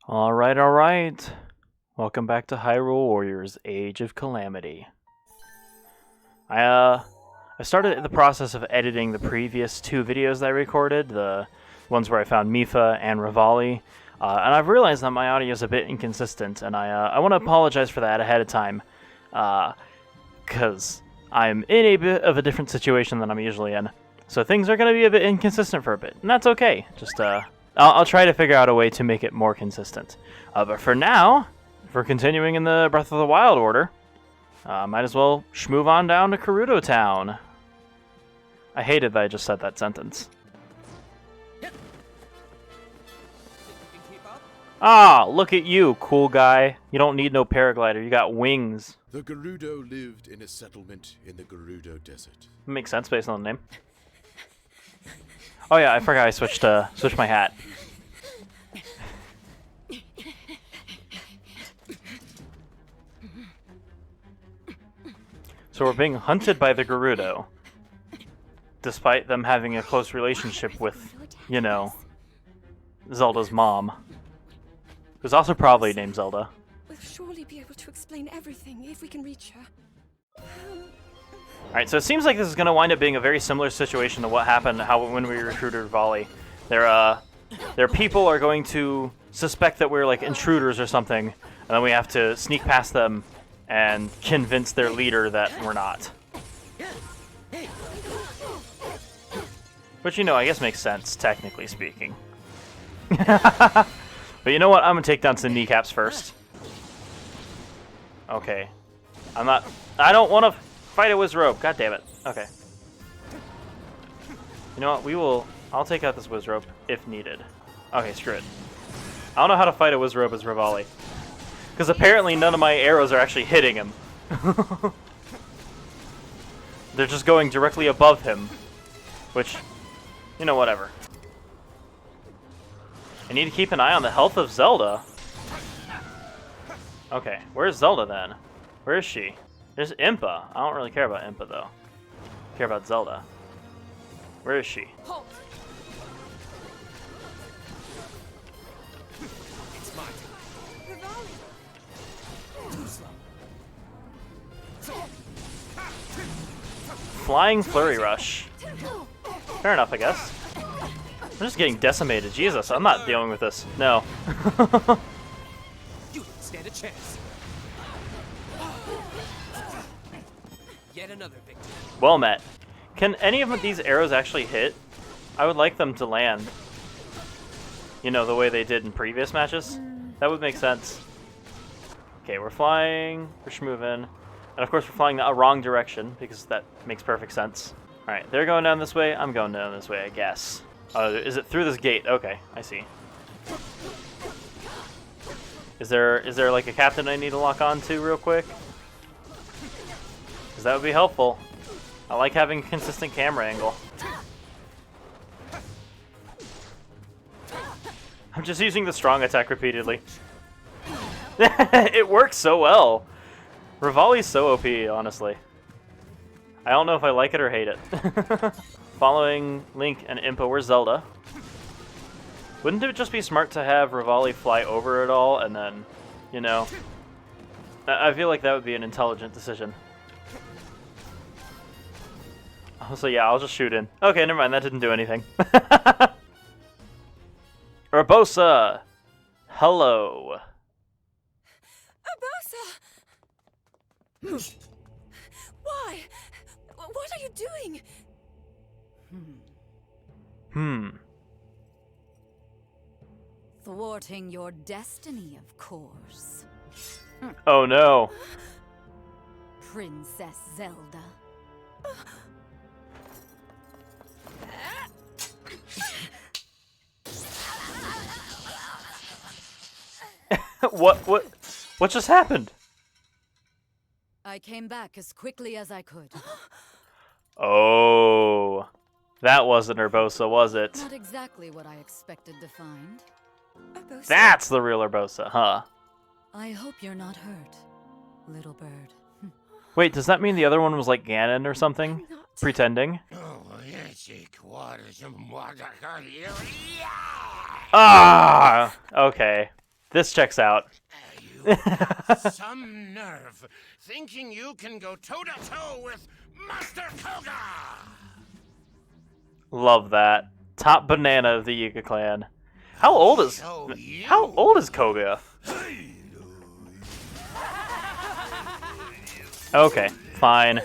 Alright. Welcome back to Hyrule Warriors Age of Calamity. I started the process of editing the previous two videos that I recorded, the ones where I found Mipha and Revali, and I've realized that my audio is a bit inconsistent, and I want to apologize for that ahead of time, because I'm in a bit of a different situation than I'm usually in. So things are going to be a bit inconsistent for a bit, and that's okay. Just, I'll try to figure out a way to make it more consistent. But for now, if we're continuing in the Breath of the Wild order, might as well schmove on down to Gerudo Town. I hated that I just said that sentence. Ah, look at you, cool guy. You don't need no paraglider, you got wings. The Gerudo lived in a settlement in the Gerudo Desert. Makes sense based on the name. Oh yeah, I forgot I switched my hat. So we're being hunted by the Gerudo, despite them having a close relationship with, you know, Zelda's mom, who's also probably named Zelda. We'll surely be able to explain everything if we can reach her. Alright, so it seems like this is going to wind up being a very similar situation to what happened when we recruited Revali. Their people are going to suspect that we're like intruders or something, and then we have to sneak past them and convince their leader that we're not. Which, you know, I guess makes sense, technically speaking. But you know what? I'm going to take down some kneecaps first. Okay. I don't want to fight a Wizrobe. God damn it. Okay. You know what? I'll take out this Wizrobe if needed. Okay, screw it. I don't know how to fight a Wizrobe as Revali. Because apparently none of my arrows are actually hitting him. They're just going directly above him. Which, you know, whatever. I need to keep an eye on the health of Zelda. Okay, where's Zelda then? Where is she? There's Impa. I don't really care about Impa though. I care about Zelda. Where is she? Halt! It's mine. Revali! Too slow. Flying Flurry Rush. Fair enough, I guess. I'm just getting decimated. Jesus, I'm not dealing with this. No. You don't stand a chance. Yet another victory. Well met. Can any of these arrows actually hit? I would like them to land. You know, the way they did in previous matches. That would make sense. Okay, we're flying, we're schmoving. And of course we're flying a wrong direction, because that makes perfect sense. Alright, they're going down this way, I'm going down this way, I guess. Is it through this gate? Okay, I see. Is there like a captain I need to lock on to real quick? Because that would be helpful. I like having a consistent camera angle. I'm just using the strong attack repeatedly. It works so well. Revali's so OP, honestly. I don't know if I like it or hate it. Following Link and Impa, where's Zelda? Wouldn't it just be smart to have Revali fly over it all and then, you know... I feel like that would be an intelligent decision. So yeah, I'll just shoot in. Okay, never mind, that didn't do anything. Urbosa! Hello. Urbosa! Why? What are you doing? Thwarting your destiny, of course. Oh no. Princess Zelda. What just happened? I came back as quickly as I could. Oh. That wasn't Urbosa, was it? Not exactly what I expected to find. Urbosa. That's the real Urbosa, huh? I hope you're not hurt, little bird. Wait, does that mean the other one was like Ganon or something? I'm not. Pretending? Ah! Okay. This checks out. You have some nerve, thinking you can go toe-to-toe with Master Kohga! Love that. Top banana of the Yiga clan. How old is Kohga? Okay, fine.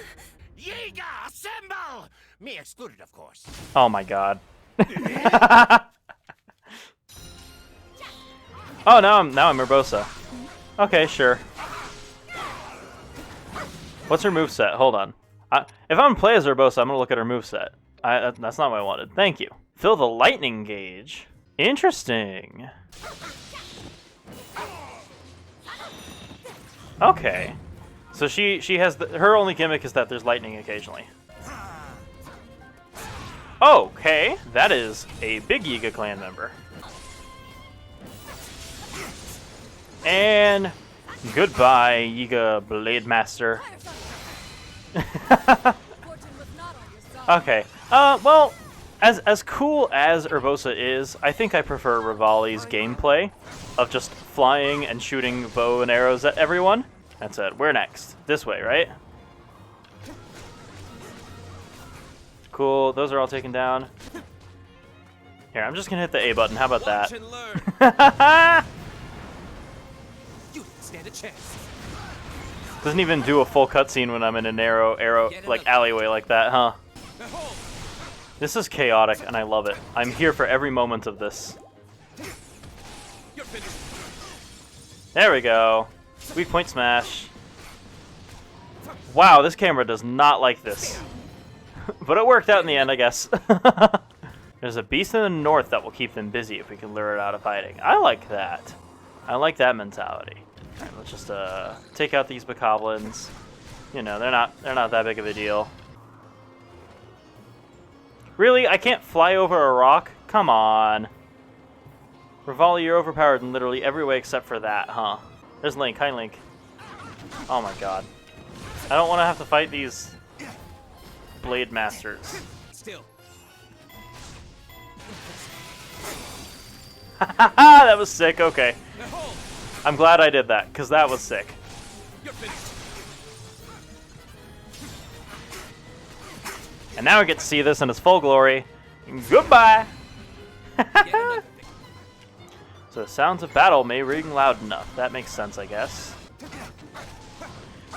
Yiga, assemble! Me excluded, of course. Oh my god. Oh, now I'm Urbosa. Okay, sure. What's her moveset? Hold on. If I'm gonna play as Urbosa, I'm gonna look at her moveset. That's not what I wanted. Thank you. Fill the lightning gauge. Interesting. Okay. So she has her only gimmick is that there's lightning occasionally. Okay, that is a big Yiga clan member. And goodbye, Yiga Blade Master. Okay. Well, as cool as Urbosa is, I think I prefer Revali's gameplay of just flying and shooting bow and arrows at everyone. That's it. Where next? This way, right? Cool. Those are all taken down. Here, I'm just gonna hit the A button. How about Watch that? and learn. You didn't stand a chance. Doesn't even do a full cutscene when I'm in a narrow like alleyway like that, huh? This is chaotic and I love it. I'm here for every moment of this. You're finished. There we go. Weak point smash. Wow, this camera does not like this. But it worked out in the end, I guess. There's a beast in the north that will keep them busy if we can lure it out of hiding. I like that. I like that mentality. Alright, let's just take out these bokoblins. You know, they're not that big of a deal. Really? I can't fly over a rock? Come on. Revali, you're overpowered in literally every way except for that, huh? There's Link. Hi, Link. Oh my god. I don't want to have to fight these Blade Masters. Still. That was sick. Okay. I'm glad I did that, because that was sick. You're finished. And now we get to see this in its full glory. Goodbye! Yet another victory. So the sounds of battle may ring loud enough. That makes sense, I guess.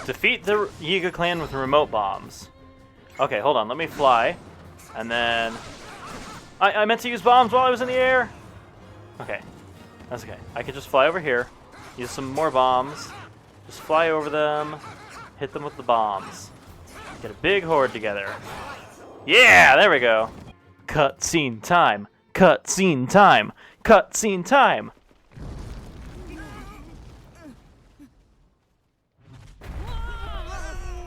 Defeat the Yiga clan with remote bombs. Okay, hold on. Let me fly. And then... I meant to use bombs while I was in the air! Okay. That's okay. I could just fly over here. Use some more bombs. Just fly over them. Hit them with the bombs. Get a big horde together. Yeah! There we go. Cutscene time. Cutscene time. Cutscene time.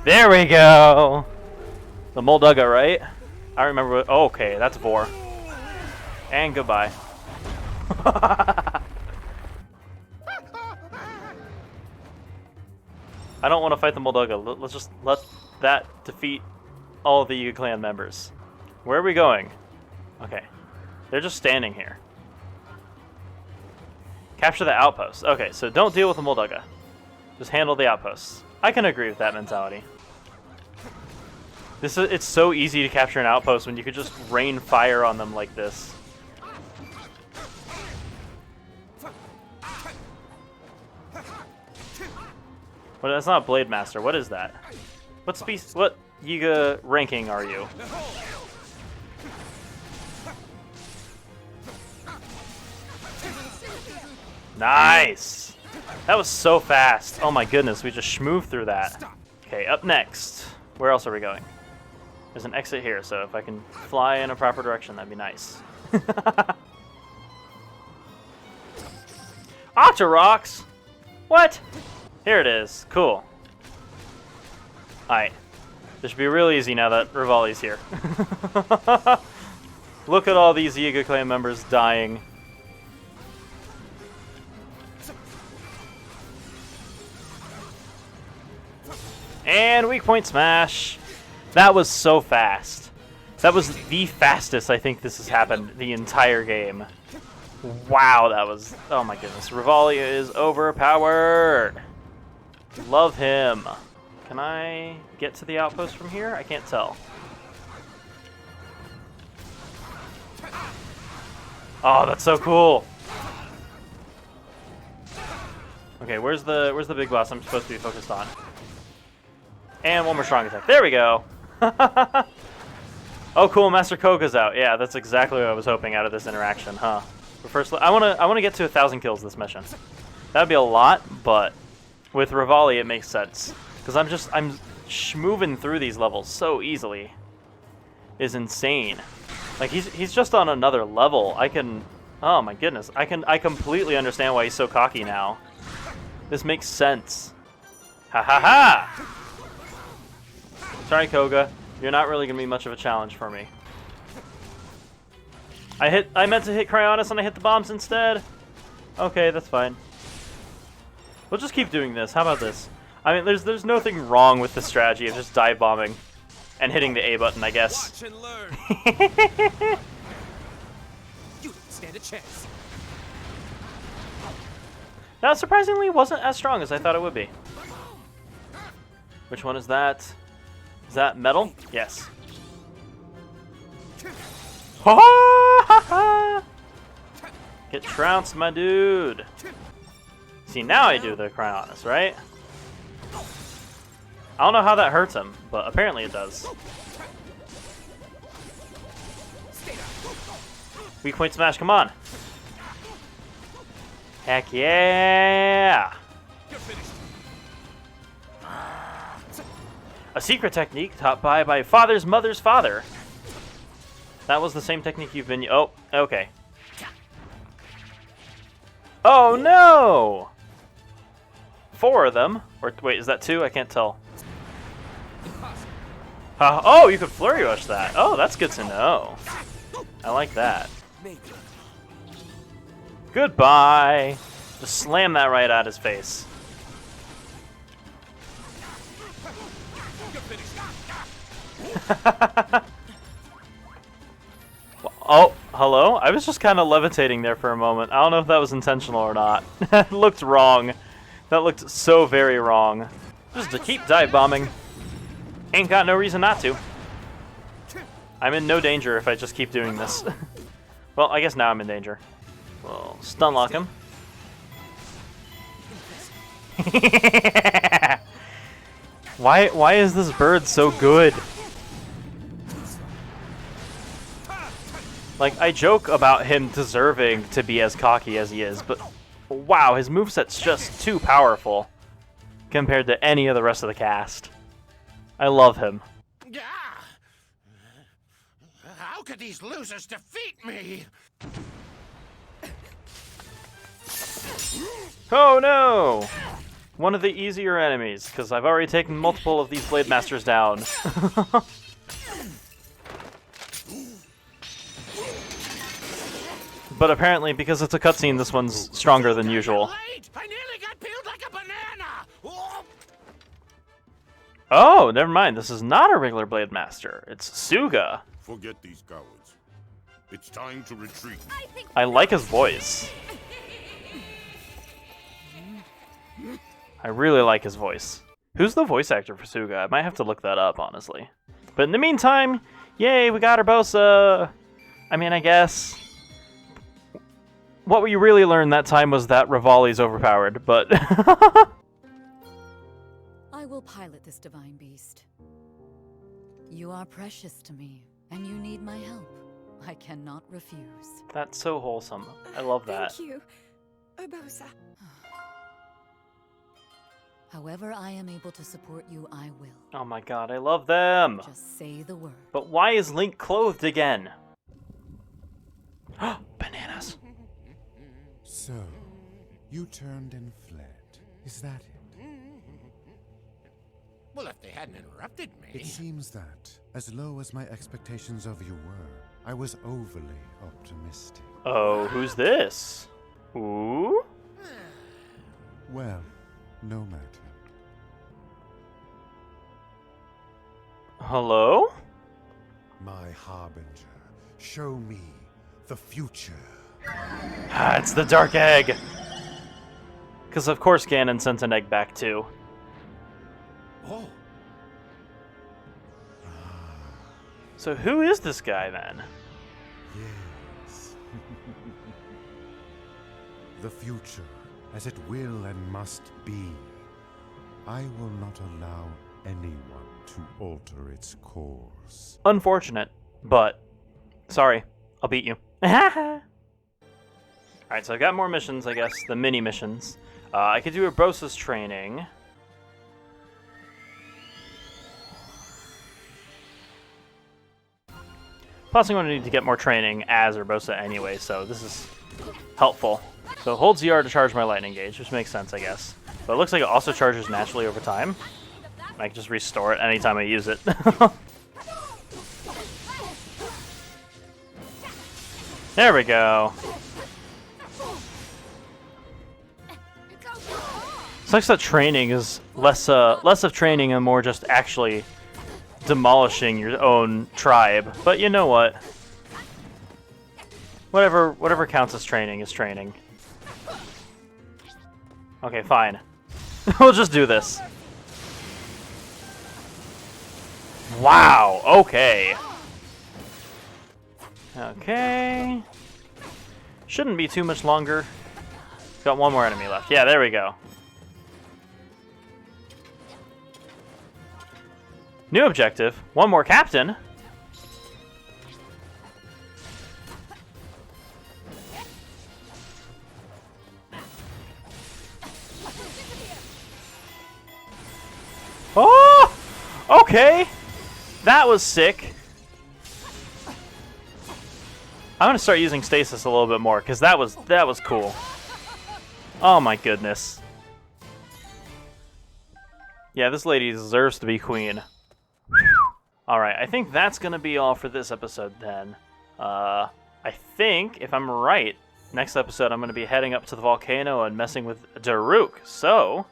There we go. The Molduga, right? I remember what... Oh, okay, that's Vore. And goodbye. I don't want to fight the Molduga. Let's just let that defeat all of the Yiga clan members. Where are we going? Okay. They're just standing here. Capture the outposts. Okay, so don't deal with the Molduga. Just handle the outposts. I can agree with that mentality. It's so easy to capture an outpost when you could just rain fire on them like this. Well, that's not Blade Master. What is that? What Yiga ranking are you? Nice! That was so fast. Oh my goodness, we just schmooved through that. Okay, up next. Where else are we going? There's an exit here, so if I can fly in a proper direction, that'd be nice. Octoroks? What? Here it is. Cool. Alright. This should be real easy now that Revali's here. Look at all these Yiga clan members dying. And weak point smash. That was so fast. That was the fastest I think this has happened the entire game. Wow, that was... Oh my goodness. Revali is overpowered. Love him. Can I get to the outpost from here? I can't tell. Oh, that's so cool. Okay, where's the big boss I'm supposed to be focused on? And one more strong attack. There we go. Oh, cool. Master Kohga's out. Yeah, that's exactly what I was hoping out of this interaction, huh? But first, I wanna get to 1,000 kills this mission. That'd be a lot, but with Revali it makes sense because I'm moving through these levels so easily. Is insane. Like he's just on another level. Oh my goodness. I completely understand why he's so cocky now. This makes sense. Ha ha ha! Sorry, Kohga. You're not really gonna be much of a challenge for me. I meant to hit Cryonis and I hit the bombs instead. Okay, that's fine. We'll just keep doing this. How about this? I mean, there's nothing wrong with the strategy of just dive bombing and hitting the A button, I guess. Watch and learn. You don't stand a chance. Now, surprisingly, it wasn't as strong as I thought it would be. Which one is that? Is that metal? Yes. Get trounced, my dude. See, now I do the Cryonis, right? I don't know how that hurts him, but apparently it does. Weak point smash, come on. Heck yeah! A secret technique taught by my father's mother's father. That was the same technique you've been... Oh, okay. Oh no! 4 of them. Or wait, is that 2? I can't tell. Oh, you could flurry rush that. Oh, that's good to know. I like that. Goodbye. Just slam that right at his face. Oh, hello? I was just kind of levitating there for a moment. I don't know if that was intentional or not. That looked wrong. That looked so very wrong. Just to keep dive bombing. Ain't got no reason not to. I'm in no danger if I just keep doing this. Well, I guess now I'm in danger. We'll stun lock him. Why is this bird so good? Like, I joke about him deserving to be as cocky as he is, but wow, his moveset's just too powerful compared to any of the rest of the cast. I love him. How could these losers defeat me? Oh no! One of the easier enemies, because I've already taken multiple of these Blade Masters down. But apparently, because it's a cutscene, this one's stronger than usual. I nearly got peeled like a banana. Oh, never mind. This is not a regular Blade Master. It's Suga. Forget these cowards. It's time to retreat. I like his voice. I really like his voice. Who's the voice actor for Suga? I might have to look that up, honestly. But in the meantime, yay, we got Urbosa. I mean, I guess... What we really learned that time was that Revali's overpowered, but... I will pilot this divine beast. You are precious to me, and you need my help. I cannot refuse. That's so wholesome. I love that. Thank you, Urbosa. However I am able to support you, I will. Oh my god, I love them! Just say the word. But why is Link clothed again? Bananas. So, you turned and fled. Is that it? Well, if they hadn't interrupted me... It seems that, as low as my expectations of you were, I was overly optimistic. Oh, who's this? Ooh? Well, no matter. Hello? My harbinger, show me the future. It's the dark egg! Because of course Ganon sent an egg back too. Oh. So who is this guy then? Yes. The future, as it will and must be. I will not allow anyone to alter its course. Unfortunate, but sorry, I'll beat you. Alright, so I've got more missions, I guess, the mini missions. I could do Urbosa's training. Plus, I'm going to need to get more training as Urbosa anyway, so this is helpful. So hold ZR to charge my lightning gauge, which makes sense, I guess. But it looks like it also charges naturally over time. I can just restore it anytime I use it. There we go. Sucks that training is less of training and more just actually demolishing your own tribe. But you know what? Whatever counts as training is training. Okay, fine. We'll just do this. Wow, okay. Okay. Shouldn't be too much longer. Got one more enemy left. Yeah, there we go. New objective. One more captain. Oh! Okay. That was sick. I'm gonna start using stasis a little bit more because that was cool. Oh my goodness. Yeah, this lady deserves to be queen. Alright, I think that's gonna be all for this episode then. I think, if I'm right, next episode I'm gonna be heading up to the volcano and messing with Daruk. So,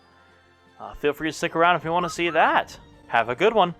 feel free to stick around if you want to see that. Have a good one.